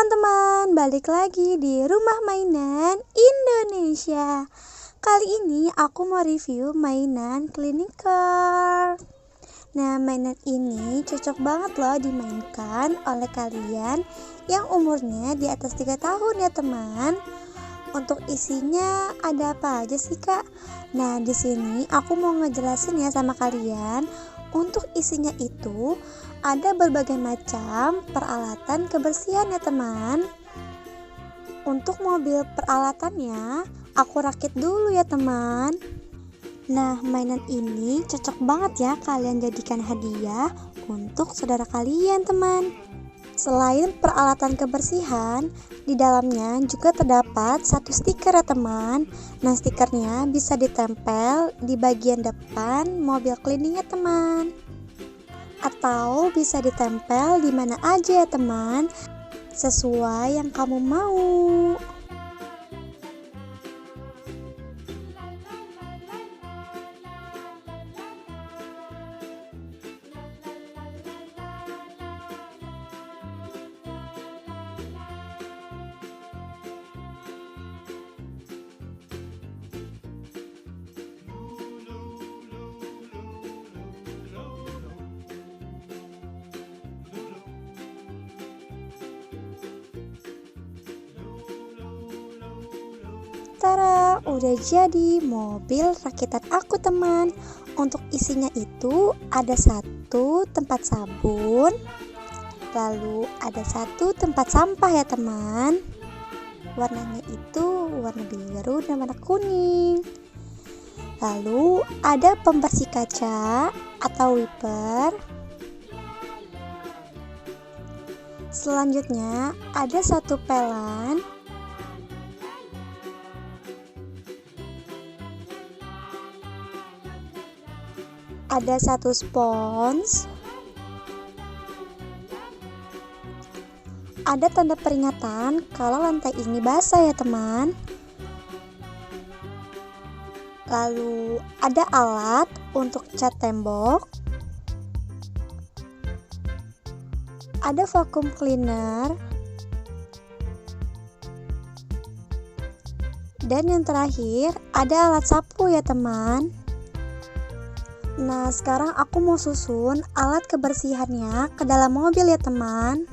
teman-teman, balik lagi di Rumah Mainan Indonesia. Kali ini aku mau review mainan Clinical. Nah, mainan ini cocok banget loh dimainkan oleh kalian yang umurnya di atas 3 tahun ya teman. Untuk isinya ada apa aja sih kak? Nah, di sini aku mau ngejelasin ya sama kalian. Untuk isinya itu ada berbagai macam peralatan kebersihan ya teman. Untuk mobil peralatannya aku rakit dulu ya teman. Nah, mainan ini cocok banget ya kalian jadikan hadiah untuk saudara kalian teman. Selain peralatan kebersihan, di dalamnya juga terdapat satu stiker ya teman. Nah, stikernya bisa ditempel di bagian depan mobil cleaningnya teman, atau bisa ditempel di mana aja ya teman, sesuai yang kamu mau. Tara, udah jadi mobil rakitan aku teman. Untuk isinya itu ada satu tempat sabun, lalu ada satu tempat sampah ya teman. Warnanya itu warna biru dan warna kuning. Lalu ada pembersih kaca atau wiper. Selanjutnya ada satu pelan. Ada satu spons. Ada tanda peringatan kalau lantai ini basah ya teman. Lalu ada alat untuk cat tembok. Ada vacuum cleaner. Dan yang terakhir ada alat sapu ya teman. Nah, sekarang aku mau susun alat kebersihannya ke dalam mobil ya teman.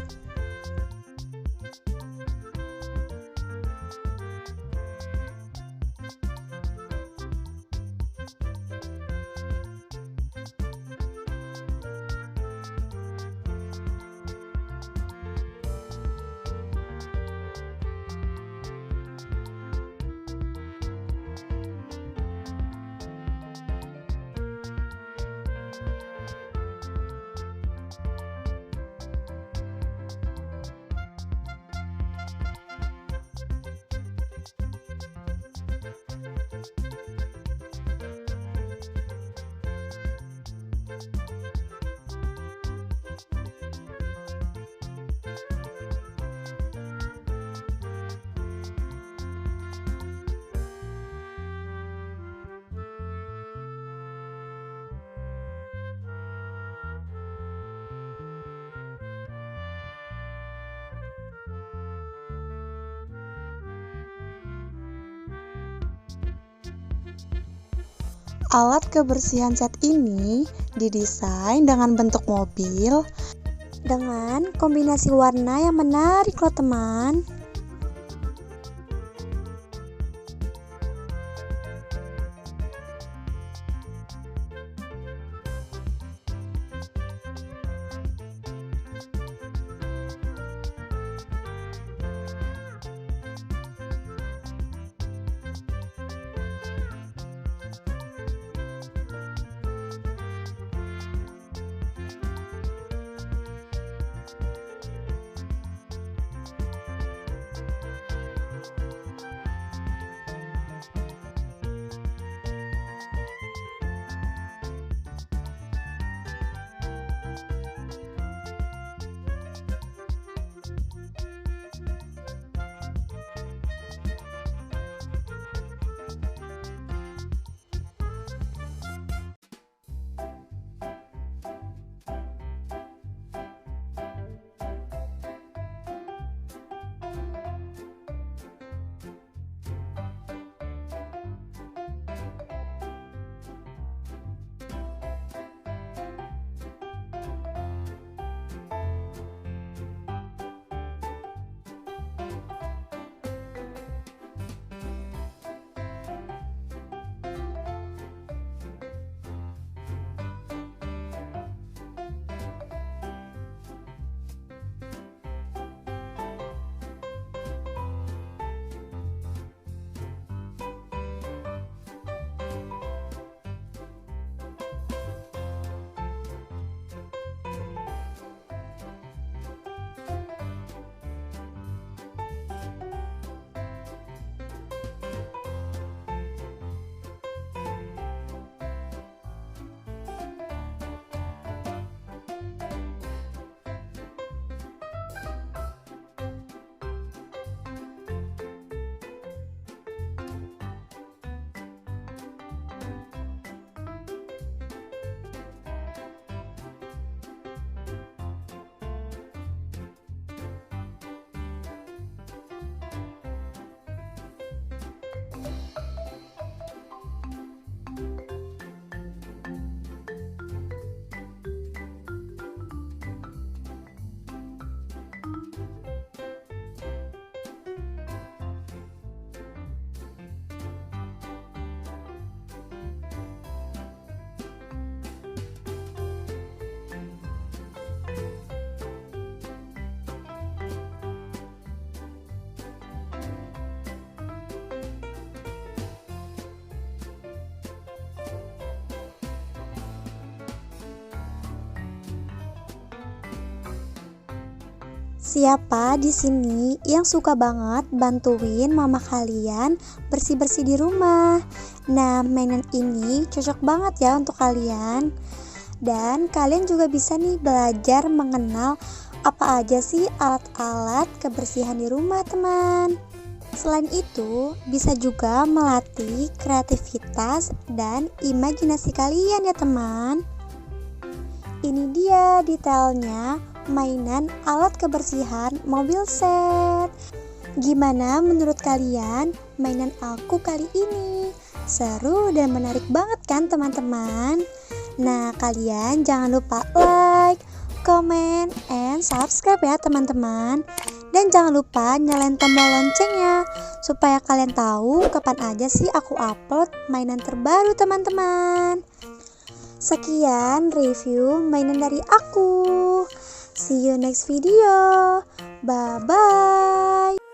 Alat kebersihan set ini didesain dengan bentuk mobil dengan kombinasi warna yang menarik loh teman. Siapa di sini yang suka banget bantuin mama kalian bersih-bersih di rumah? Nah, mainan ini cocok banget ya untuk kalian. Dan kalian juga bisa nih belajar mengenal apa aja sih alat-alat kebersihan di rumah, teman. Selain itu, bisa juga melatih kreativitas dan imajinasi kalian ya, teman. Ini dia detailnya mainan alat kebersihan mobil set. Gimana menurut kalian mainan aku kali ini? Seru dan menarik banget kan, teman-teman? Nah, kalian jangan lupa like, comment, and subscribe ya, teman-teman. Dan jangan lupa nyalain tombol loncengnya supaya kalian tahu kapan aja sih aku upload mainan terbaru, teman-teman. Sekian review mainan dari aku. See you next video. Bye-bye.